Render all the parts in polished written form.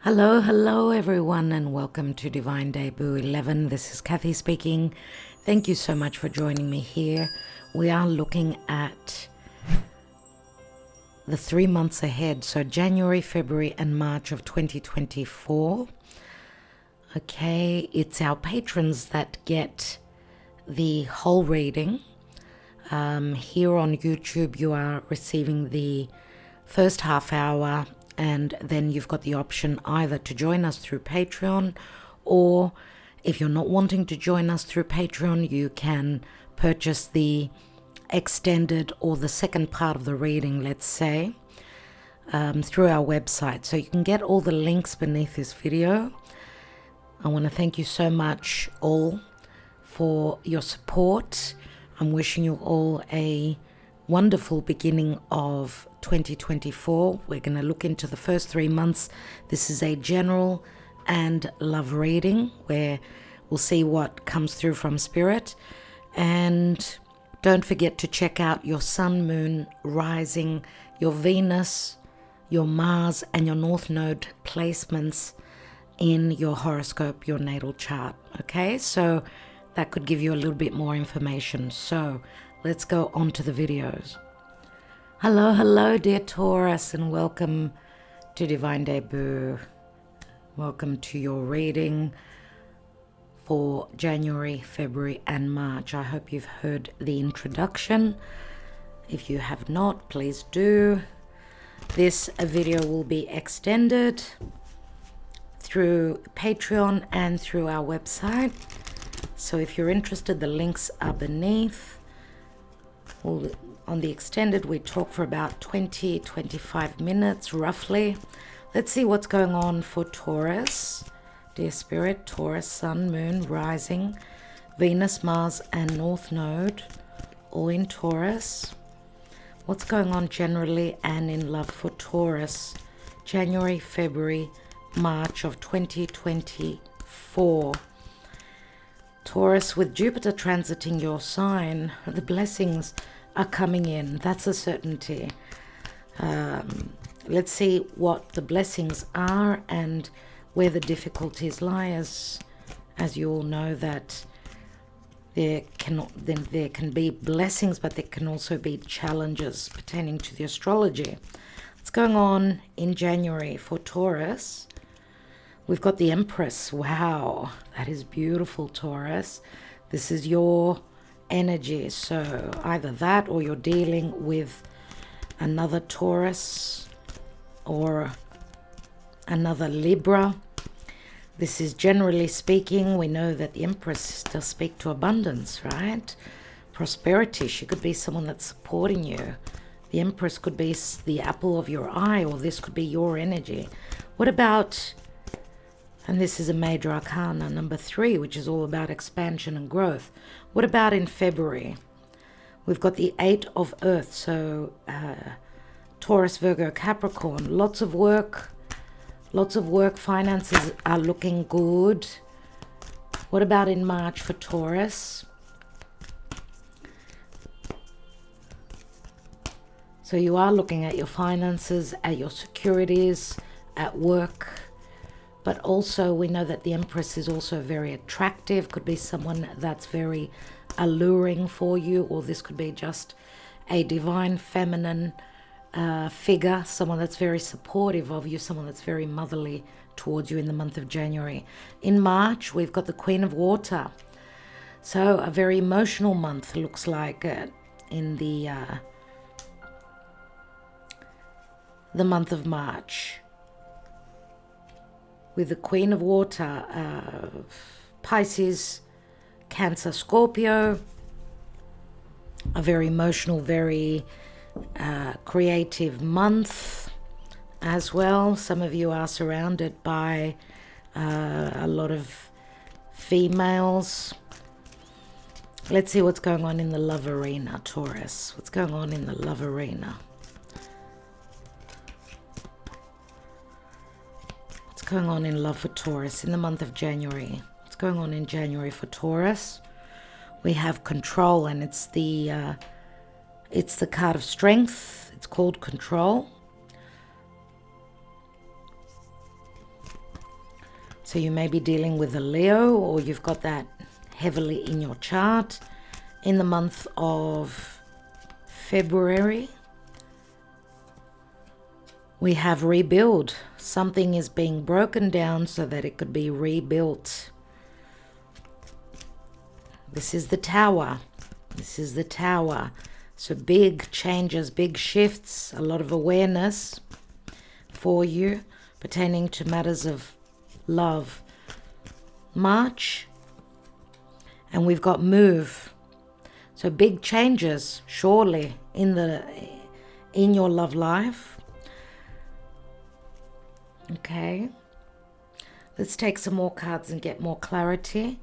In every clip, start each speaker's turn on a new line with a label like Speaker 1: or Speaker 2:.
Speaker 1: Hello everyone, and welcome to Divine Debut 11. This is Kathy speaking. Thank you so much for joining me here. We are looking at the 3 months ahead, so January, February and March of 2024. Okay, it's our patrons that get the whole reading. Here on YouTube you are receiving the first half hour, and then you've got the option either to join us through Patreon, or if you're not wanting to join us through Patreon, you can purchase the extended or the second part of the reading, let's say, through our website. So you can get all the links beneath this video. I want to thank you so much all for your support. I'm wishing you all a wonderful beginning of 2024. We're going to look into the first 3 months. This is a general and love reading where we'll see what comes through from Spirit. And don't forget to check out your Sun, Moon, Rising, your Venus, your Mars and your North Node placements in your horoscope, your natal chart. Okay, so that could give you a little bit more information. So let's go on to the videos. Hello, dear Taurus, and welcome to Divine Debut. Welcome to your reading for January, February, and March. I hope you've heard the introduction. If you have not, please do. This video will be extended through Patreon and through our website. So if you're interested, the links are beneath. On the extended, we talk for about 20-25 minutes roughly. Let's see what's going on for Taurus. Dear Spirit, Taurus, Sun, Moon, Rising, Venus, Mars and North Node, all in Taurus. What's going on generally and in love for Taurus, January, February, March of 2024. Taurus, with Jupiter transiting your sign, the blessings are coming in. That's a certainty. Let's see what the blessings are and where the difficulties lie. As you all know, that there can be blessings, but there can also be challenges pertaining to the astrology. What's going on in January for Taurus? We've got the Empress. Wow, that is beautiful, Taurus. This is your energy. So either that, or you're dealing with another Taurus or another Libra. This is, generally speaking, we know that the Empress does speak to abundance, right? Prosperity. She could be someone that's supporting you. The Empress could be the apple of your eye, or this could be your energy. What about, and this is a major arcana, number 3, which is all about expansion and growth. What about in February? We've got the 8 of Earth, so Taurus, Virgo, Capricorn. Lots of work, finances are looking good. What about in March for Taurus? So you are looking at your finances, at your securities, at work. But also we know that the Empress is also very attractive, could be someone that's very alluring for you, or this could be just a divine feminine figure, someone that's very supportive of you, someone that's very motherly towards you in the month of January. In March, we've got the Queen of Water. So a very emotional month, looks like, in the month of March. With the Queen of Water, Pisces, Cancer, Scorpio, a very emotional, very creative month as well. Some of you are surrounded by a lot of females. Let's see what's going on in the love arena, Taurus. What's going on in the love arena? Going on in love for Taurus in the month of January. What's going on in January for Taurus? We have control, and it's the card of strength. It's called control. So you may be dealing with a Leo, or you've got that heavily in your chart. In the month of February, we have rebuild. Something is being broken down so that it could be rebuilt. This is the Tower. This is the Tower. So big changes, big shifts, a lot of awareness for you pertaining to matters of love. March, and we've got move. So big changes surely in your love life. Okay, let's take some more cards and get more clarity.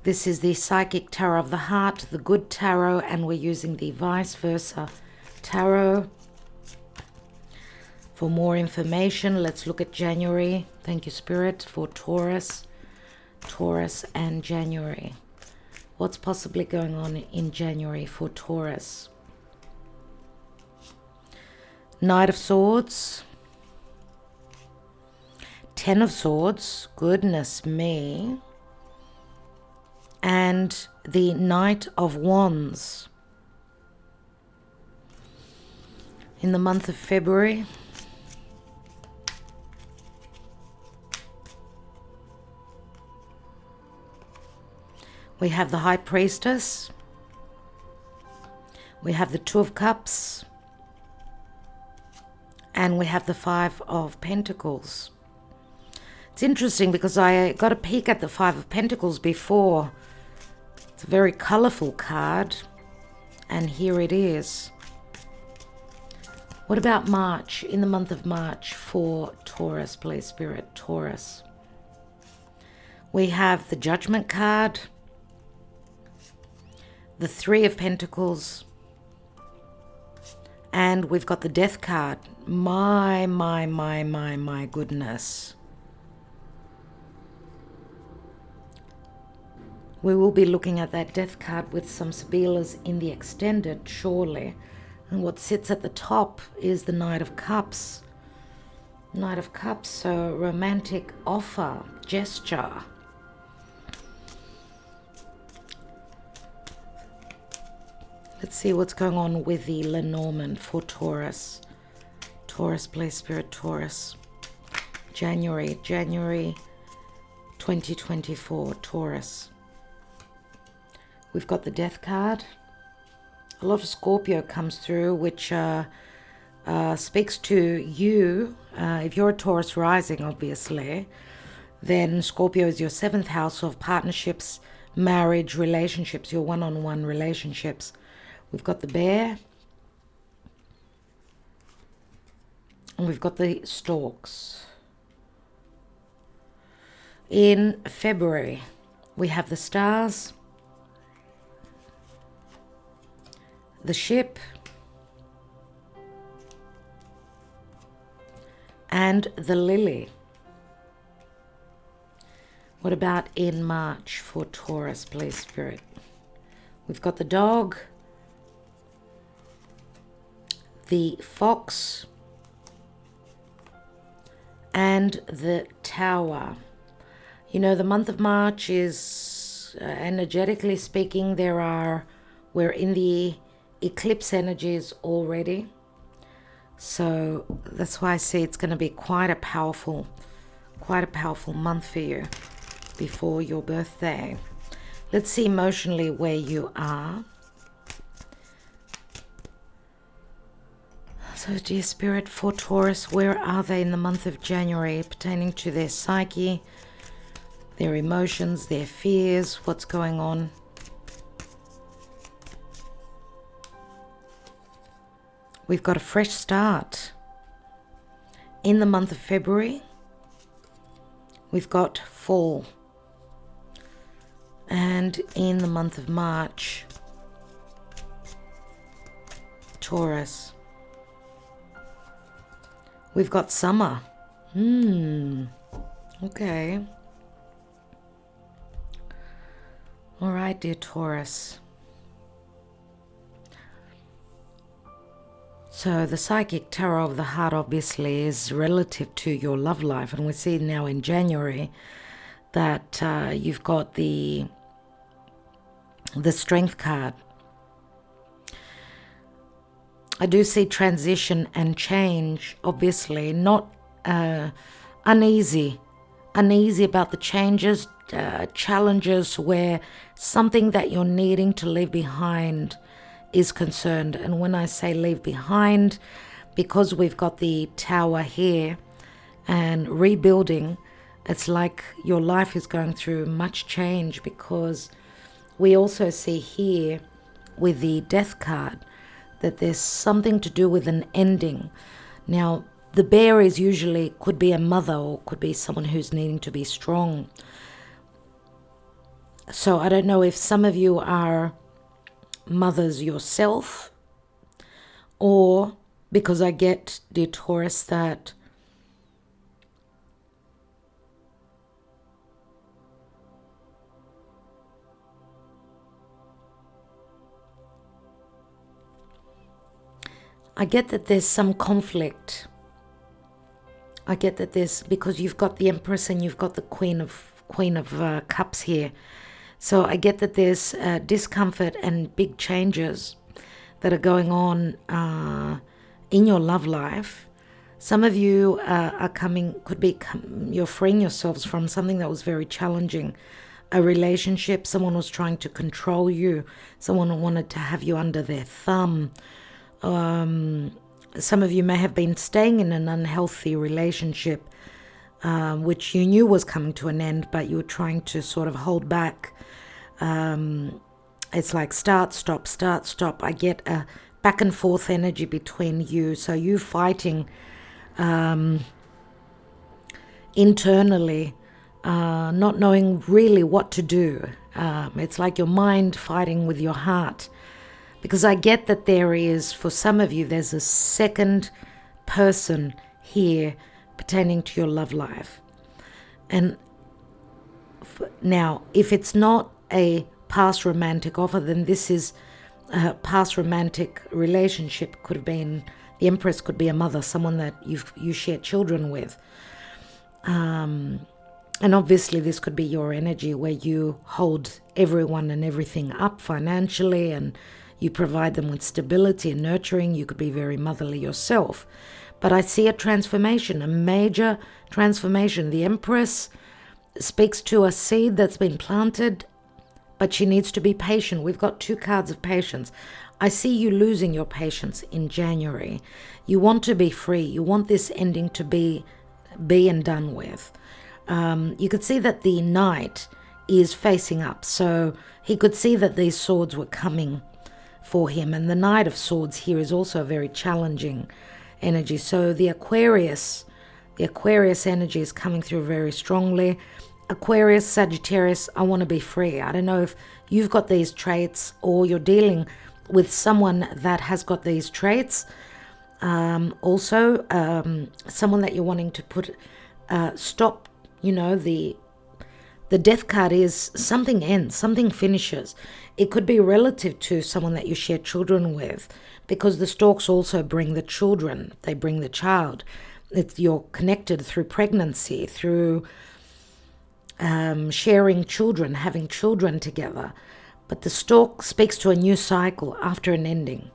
Speaker 1: This is the Psychic Tarot of the Heart, the Good Tarot, and we're using the Vice Versa Tarot. For more information, let's look at January. Thank you, Spirit, for Taurus and January. What's possibly going on in January for Taurus? Knight of Swords. Ten of Swords. Goodness me. And the Knight of Wands. In the month of February, we have the High Priestess. We have the Two of Cups. And we have the Five of Pentacles. It's interesting because I got a peek at the Five of Pentacles before. It's a very colorful card. And here it is. What about March? In the month of March for Taurus, please, Spirit, Taurus. We have the Judgment card. The Three of Pentacles, and we've got the Death card. My goodness. We will be looking at that Death card with some Sabilas in the extended, surely. And what sits at the top is the Knight of Cups. Knight of Cups, so romantic offer, gesture. Let's see what's going on with the Lenormand for Taurus. Taurus, please, Spirit, Taurus. January 2024, Taurus. We've got the Death card. A lot of Scorpio comes through, which speaks to you. If you're a Taurus rising, obviously, then Scorpio is your 7th house of partnerships, marriage, relationships, your one-on-one relationships. We've got the Bear. And we've got the Storks. In February, we have the Stars, the Ship, and the Lily. What about in March for Taurus, please, Spirit? We've got the Dog, the Fox, and the Tower. You know, the month of March is, energetically speaking, we're in the eclipse energies already. So that's why I say it's going to be quite a powerful month for you before your birthday. Let's see emotionally where you are. So, dear Spirit, for Taurus, where are they in the month of January pertaining to their psyche, their emotions, their fears, what's going on? We've got a fresh start. In the month of February, we've got fall. And in the month of March, Taurus, we've got summer. Okay. All right, dear Taurus. So the Psychic Tarot of the Heart obviously is relative to your love life, and we see now in January that you've got the Strength card. I do see transition and change, obviously, not uneasy about the changes, challenges where something that you're needing to leave behind is concerned. And when I say leave behind, because we've got the Tower here and rebuilding, it's like your life is going through much change, because we also see here with the Death card that there's something to do with an ending. Now, the bear is usually, could be a mother or could be someone who's needing to be strong. So I don't know if some of you are mothers yourself, or because I get, dear Taurus, that there's some conflict. I get that there's, because you've got the Empress and you've got the Queen of Cups here. So I get that there's discomfort and big changes that are going on in your love life. Some of you are coming, you're freeing yourselves from something that was very challenging. A relationship, someone was trying to control you. Someone wanted to have you under their thumb. Some of you may have been staying in an unhealthy relationship, which you knew was coming to an end, but you were trying to sort of hold back. It's like start, stop, start, stop. I get a back and forth energy between you. So you fighting internally, not knowing really what to do. It's like your mind fighting with your heart. Because I get that there is, for some of you, there's a second person here pertaining to your love life. And now, if it's not a past romantic offer, then this is a past romantic relationship. Could have been, the Empress could be a mother, someone that you share children with. And obviously this could be your energy where you hold everyone and everything up financially, and you provide them with stability and nurturing. You could be very motherly yourself. But I see a transformation, a major transformation. The Empress speaks to a seed that's been planted, but she needs to be patient. We've got 2 cards of patience. I see you losing your patience in January. You want to be free. You want this ending to be and done with. You could see that the Knight is facing up. So he could see that these swords were coming for him. And the Knight of Swords here is also a very challenging energy. So the Aquarius energy is coming through very strongly. Aquarius, Sagittarius, I want to be free. I don't know if you've got these traits or you're dealing with someone that has got these traits. Also, someone that you're wanting to put, stop, the Death card is something ends, something finishes. It could be relative to someone that you share children with, because the storks also bring the children. They bring the child. You're connected through pregnancy, through sharing children, having children together. But the stork speaks to a new cycle after an ending.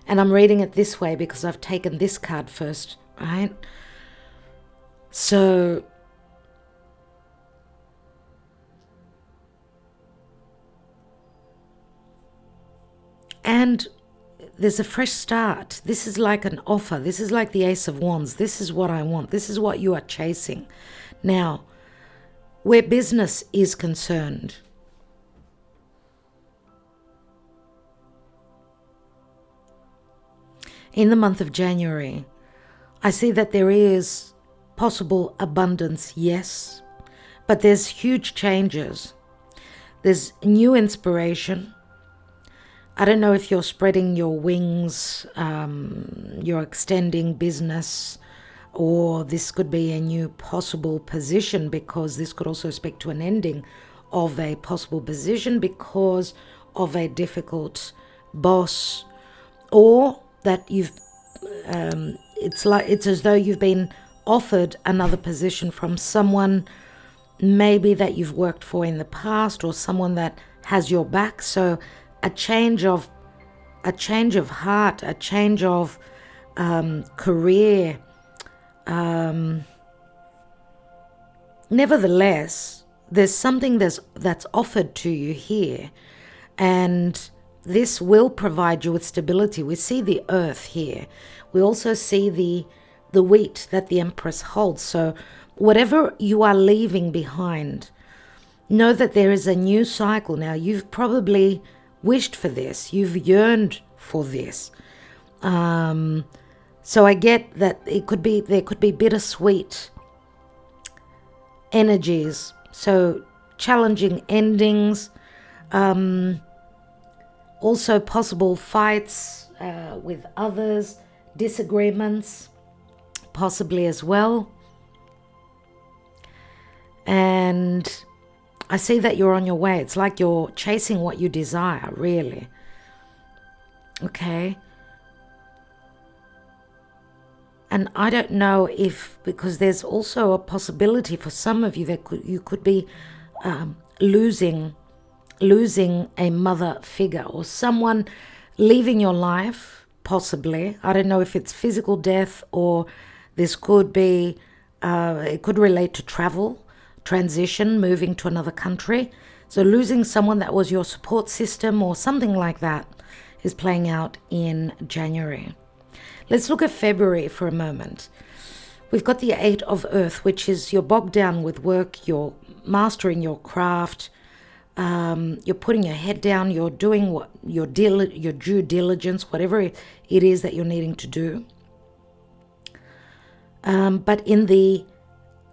Speaker 1: And I'm reading it this way because I've taken this card first, right? So and there's a fresh start. This is like an offer. This is like the Ace of Wands. This is what I want. This is what you are chasing. Now, where business is concerned, in the month of January, I see that there is possible abundance, yes, but there's huge changes. There's new inspiration. I don't know if you're spreading your wings, you're extending business, or this could be a new possible position, because this could also speak to an ending of a possible position because of a difficult boss, or that you've it's as though you've been offered another position from someone maybe that you've worked for in the past, or someone that has your back. So a change of heart, a change of career. Nevertheless, there's something that's offered to you here, and this will provide you with stability. We see the earth here. We also see the wheat that the Empress holds. So whatever you are leaving behind, know that there is a new cycle. Now, you've probably wished for this. You've yearned for this. So I get that there could be bittersweet energies. So challenging endings, also possible fights with others, disagreements, possibly as well. And I see that you're on your way. It's like you're chasing what you desire, really. Okay. And I don't know if, because there's also a possibility for some of you that you could be losing a mother figure, or someone leaving your life, possibly. I don't know if it's physical death, or this could be, it could relate to travel, transition, moving to another country. So losing someone that was your support system or something like that is playing out in January. Let's look at February for a moment. We've got the 8 of Earth, which is you're bogged down with work, you're mastering your craft, you're putting your head down, you're doing what your due diligence, whatever it is that you're needing to do. But in the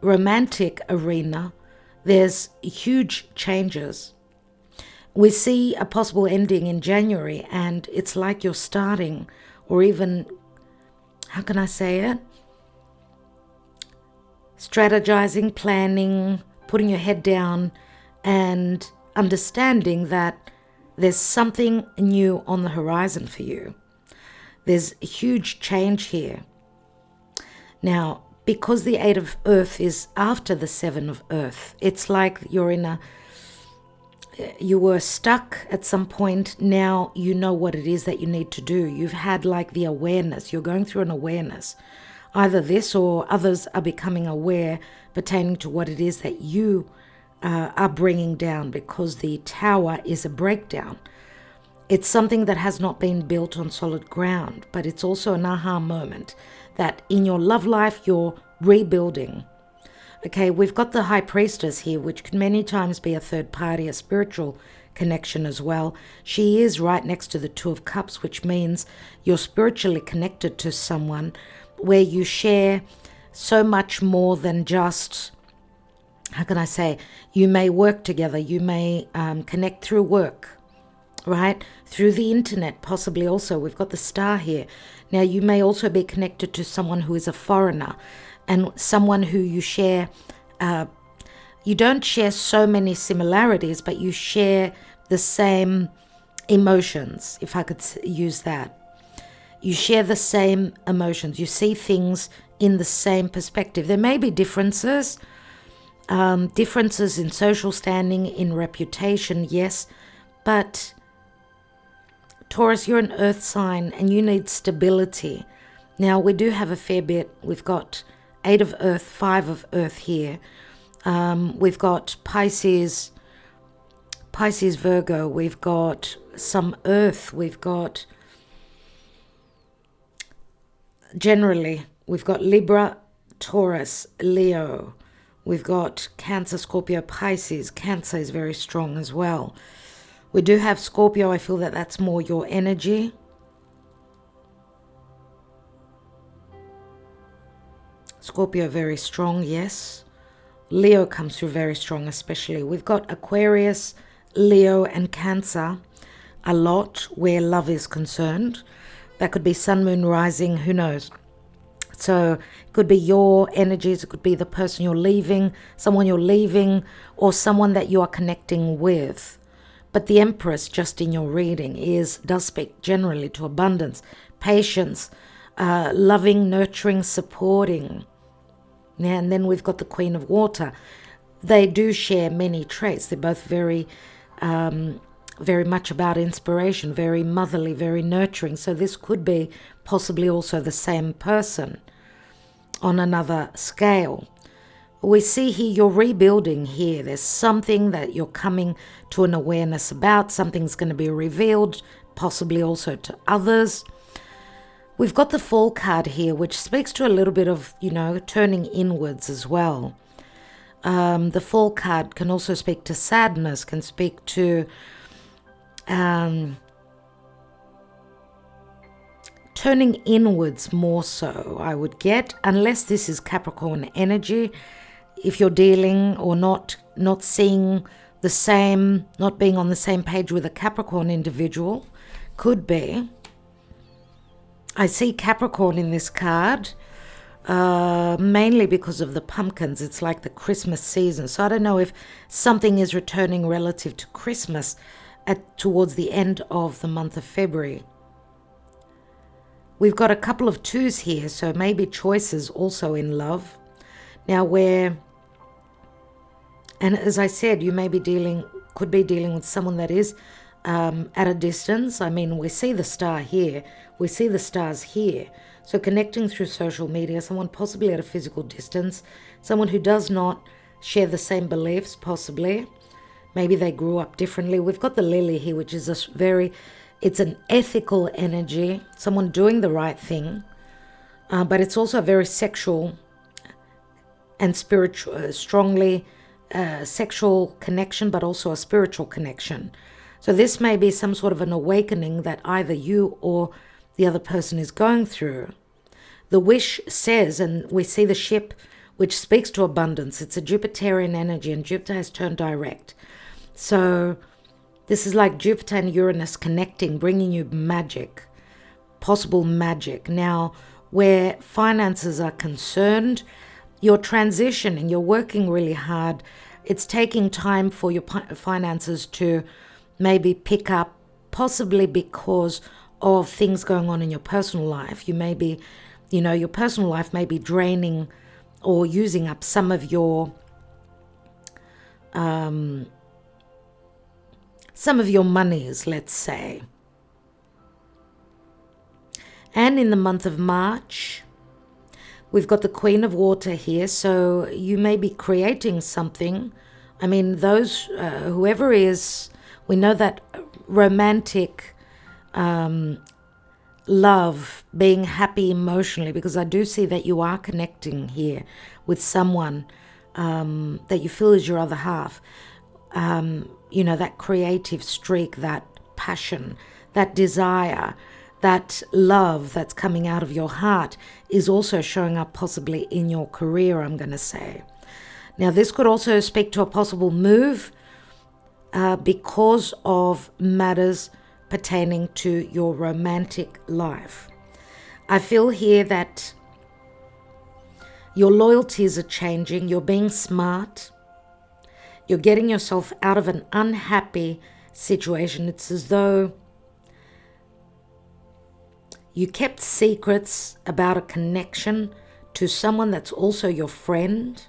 Speaker 1: romantic arena, there's huge changes. We see a possible ending in January, and it's like you're starting, or even, how can I say it? Strategizing, planning, putting your head down, and understanding that there's something new on the horizon for you. There's a huge change here. Now, because the 8 of Earth is after the 7 of Earth, it's like you were stuck at some point. Now you know what it is that you need to do. You've had like the awareness. You're going through an awareness. Either this or others are becoming aware pertaining to what it is that you are bringing down, because the Tower is a breakdown. It's something that has not been built on solid ground, but it's also an aha moment that in your love life, you're rebuilding. Okay, we've got the High Priestess here, which can many times be a third party, a spiritual connection as well. She is right next to the 2 of Cups, which means you're spiritually connected to someone where you share so much more than just, how can I say, you may work together, you may connect through work, right? Through the internet, possibly also. We've got the Star here. Now, you may also be connected to someone who is a foreigner, and someone who you share, you don't share so many similarities, but you share the same emotions, if I could use that. You share the same emotions. You see things in the same perspective. There may be differences in social standing, in reputation, yes, but Taurus, you're an earth sign and you need stability. Now, we do have a fair bit. We've got 8 of Earth, 5 of Earth here. We've got Pisces, Virgo. We've got some Earth. We've got, generally, we've got Libra, Taurus, Leo. We've got Cancer, Scorpio, Pisces. Cancer is very strong as well. We do have Scorpio. I feel that that's more your energy. Scorpio very strong, yes. Leo comes through very strong, especially. We've got Aquarius, Leo, and Cancer a lot where love is concerned. That could be Sun, Moon, Rising, who knows. So it could be your energies, it could be the person you're leaving, someone you're leaving, or someone that you are connecting with. But the Empress, just in your reading, does speak generally to abundance, patience, loving, nurturing, supporting. Yeah, and then we've got the Queen of Water. They do share many traits. They're both very much about inspiration, very motherly, very nurturing. So this could be possibly also the same person on another scale. We see here you're rebuilding here. There's something that you're coming to an awareness about. Something's going to be revealed, possibly also to others. We've got the Fall card here, which speaks to a little bit of, turning inwards as well. The Fall card can also speak to sadness, can speak to turning inwards more so, I would get, unless this is Capricorn energy. If you're dealing or not seeing the same, not being on the same page with a Capricorn individual, could be. I see Capricorn in this card, mainly because of the pumpkins. It's like the Christmas season. So I don't know if something is returning relative to Christmas towards the end of the month of February. We've got a couple of twos here, so maybe choices also in love. Now and as I said, you could be dealing with someone that is at a distance. I mean, we see the star here. We see the stars here. So connecting through social media, someone possibly at a physical distance, someone who does not share the same beliefs, possibly. Maybe they grew up differently. We've got the lily here, which is it's an ethical energy, someone doing the right thing, but it's also a very sexual and spiritual, strongly sexual connection, but also a spiritual connection. So this may be some sort of an awakening that either you or the other person is going through. The wish says, and we see the ship, which speaks to abundance. It's a Jupiterian energy, and Jupiter has turned direct. So this is like Jupiter and Uranus connecting, bringing you magic, possible magic. Now, where finances are concerned, you're transitioning, you're working really hard. It's taking time for your finances to maybe pick up, possibly because of things going on in your personal life. You may be, your personal life may be draining or using up some of your monies, let's say. And in the month of March, we've got the Queen of Water here, so you may be creating something. I mean, whoever is, we know that romantic love, being happy emotionally, because I do see that you are connecting here with someone that you feel is your other half. That creative streak, that passion, that desire, that love that's coming out of your heart is also showing up possibly in your career, I'm going to say. Now, this could also speak to a possible move because of matters pertaining to your romantic life. I feel here that your loyalties are changing. You're being smart. You're getting yourself out of an unhappy situation. It's as though you kept secrets about a connection to someone that's also your friend.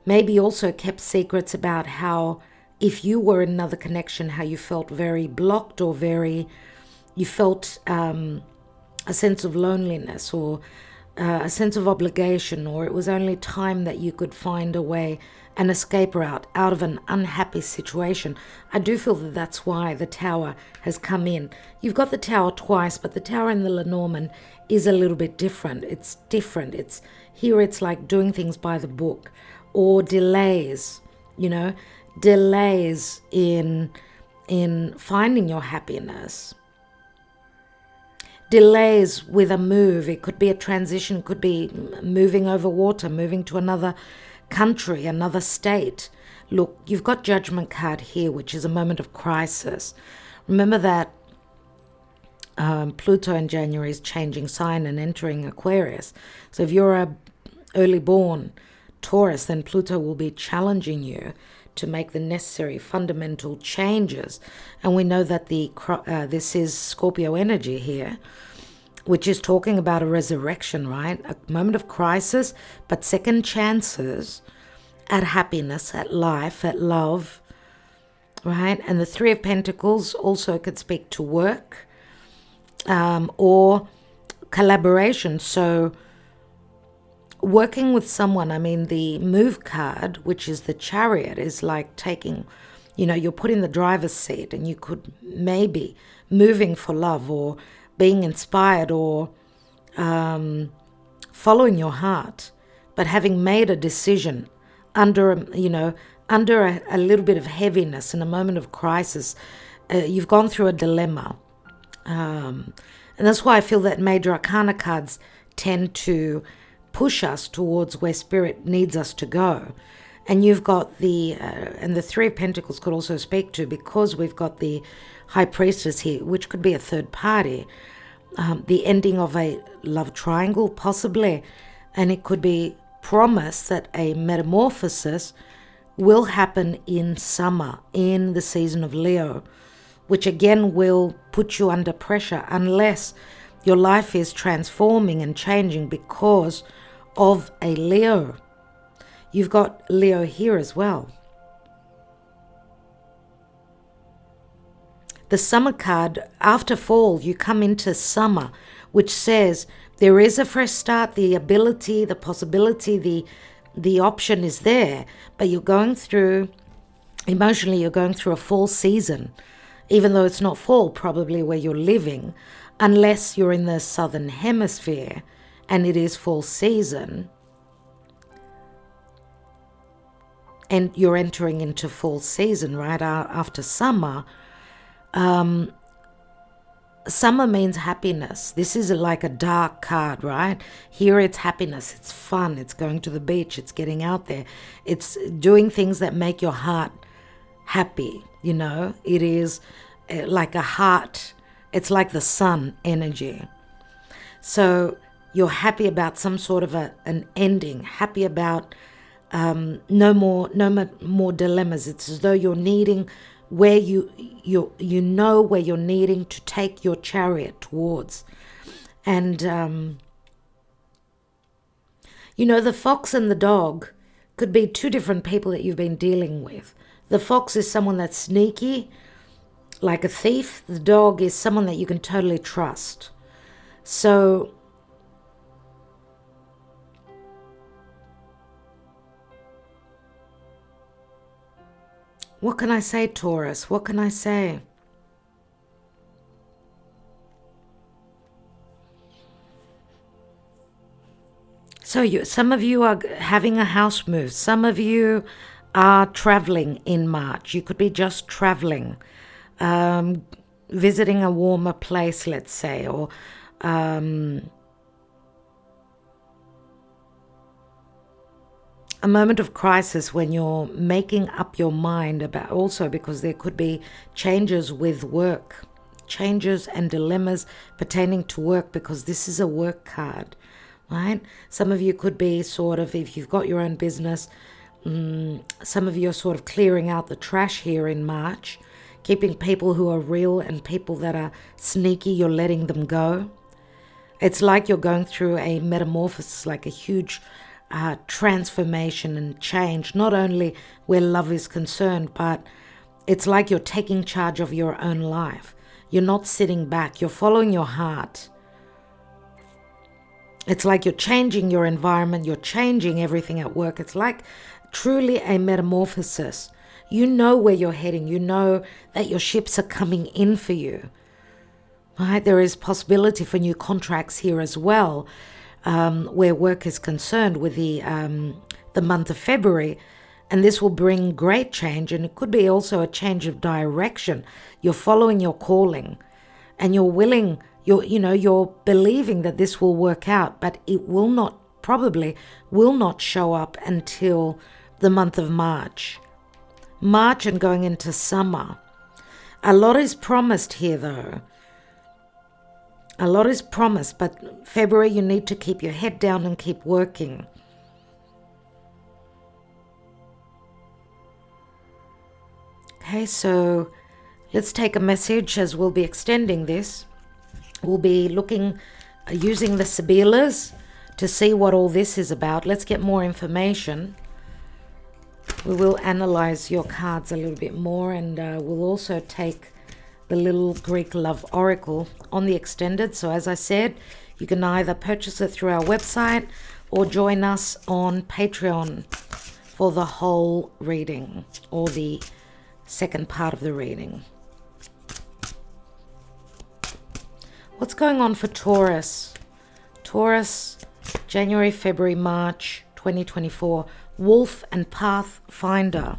Speaker 1: Maybe also kept secrets about how, if you were in another connection, how you felt very blocked or you felt a sense of loneliness or a sense of obligation, or it was only time that you could find a way, an escape route out of an unhappy situation. I do feel that that's why the Tower has come in. You've got the Tower twice, but the Tower in the Lenormand is a little bit different. It's different. It's like doing things by the book, or delays, delays in finding your happiness. Delays with a move. It could be a transition, could be moving over water, moving to another country, another state. Look, you've got Judgment card here, which is a moment of crisis. Remember that Pluto in January is changing sign and entering Aquarius. So if you're a early born Taurus, then Pluto will be challenging you to make the necessary fundamental changes. And we know that this is Scorpio energy here. which is talking about a resurrection, right? A moment of crisis, but second chances at happiness, at life, at love, right? And the Three of Pentacles also could speak to work or collaboration. So working with someone, I mean, the move card, which is the Chariot, is like taking, you're put in the driver's seat and you could maybe moving for love or being inspired or following your heart, but having made a decision under a little bit of heaviness in a moment of crisis. You've gone through a dilemma. And that's why I feel that Major Arcana cards tend to push us towards where Spirit needs us to go. And you've got and the Three of Pentacles could also speak to, because we've got the High Priestess here, which could be a third party, the ending of a love triangle, possibly. And it could be promise that a metamorphosis will happen in summer, in the season of Leo, which again will put you under pressure unless your life is transforming and changing because of a Leo. You've got Leo here as well. The summer card, after fall, you come into summer, which says there is a fresh start, the ability, the possibility, the option is there, but you're going through, emotionally, you're going through a fall season, even though it's not fall probably where you're living, unless you're in the southern hemisphere and it is fall season and you're entering into fall season right after summer. Summer means happiness. This is like a dark card, right? Here it's happiness, it's fun, it's going to the beach, it's getting out there, it's doing things that make your heart happy. It is like a heart. It's like the sun energy. So you're happy about some sort of an ending, happy about no more dilemmas. It's as though you're needing where you know where you're needing to take your chariot towards. And the fox and the dog could be two different people that you've been dealing with. The fox is someone that's sneaky, like a thief. The dog is someone that you can totally trust. So what can I say, Taurus? What can I say? So some of you are having a house move. Some of you are traveling in March. You could be just traveling, visiting a warmer place, let's say, or a moment of crisis when you're making up your mind about, also because there could be changes with work, changes and dilemmas pertaining to work, because this is a work card, right? Some of you could be sort of, if you've got your own business, some of you are sort of clearing out the trash here in March, keeping people who are real and people that are sneaky, you're letting them go. It's like you're going through a metamorphosis, like a huge transformation and change, not only where love is concerned, but it's like you're taking charge of your own life. You're not sitting back, you're following your heart. It's like you're changing your environment, you're changing everything at work. It's like truly a metamorphosis. You know where you're heading, you know that your ships are coming in for you, right? There is possibility for new contracts here as well. Where work is concerned with the month of February, and this will bring great change, and it could be also a change of direction. You're following your calling, and you're willing, you're believing that this will work out, but it probably will not show up until the month of March and going into summer. A lot is promised here though. A lot is promised, but February you need to keep your head down and keep working. Okay, so let's take a message as we'll be extending this. We'll be looking using the Sibilas to see what all this is about. Let's get more information. We will analyze your cards a little bit more, and we'll also take the little Greek love oracle on the extended. So as I said, you can either purchase it through our website or join us on Patreon for the whole reading, or the second part of the reading. What's going on for Taurus? Taurus, January, February, March 2024. Wolf and Pathfinder.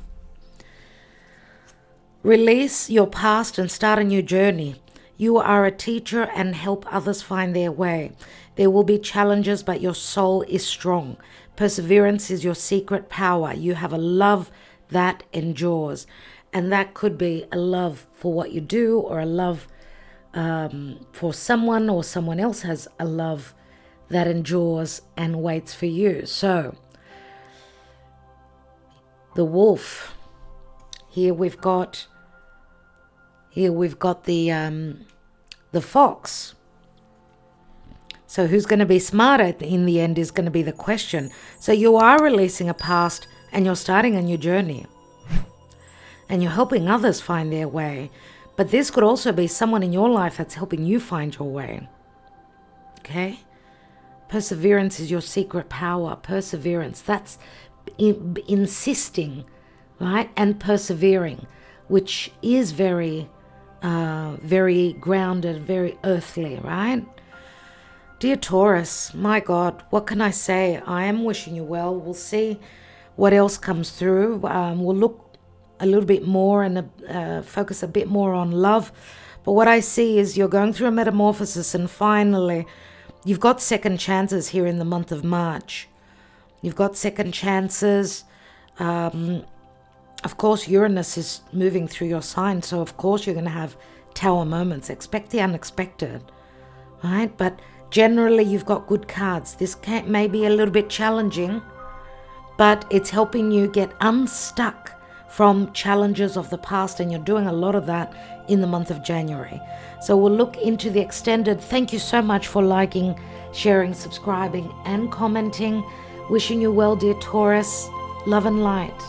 Speaker 1: Release your past and start a new journey. You are a teacher and help others find their way. There will be challenges, but your soul is strong. Perseverance is your secret power. You have a love that endures. And that could be a love for what you do, or a love for someone, or someone else has a love that endures and waits for you. So, the wolf. Here we've got the fox. So who's going to be smarter in the end is going to be the question. So you are releasing a past and you're starting a new journey. And you're helping others find their way. But this could also be someone in your life that's helping you find your way. Okay? Perseverance is your secret power. Perseverance. That's insisting, right? And persevering, which is very grounded, very earthly, right? Dear Taurus, my God, what can I say? I am wishing you well. We'll see what else comes through. We'll look a little bit more and focus a bit more on love. But what I see is you're going through a metamorphosis, and finally, you've got second chances here in the month of March. You've got second chances. Of course, Uranus is moving through your sign, so of course you're going to have tower moments. Expect the unexpected, right? But generally, you've got good cards. This may be a little bit challenging, but it's helping you get unstuck from challenges of the past, and you're doing a lot of that in the month of January. So we'll look into the extended. Thank you so much for liking, sharing, subscribing, and commenting. Wishing you well, dear Taurus. Love and light.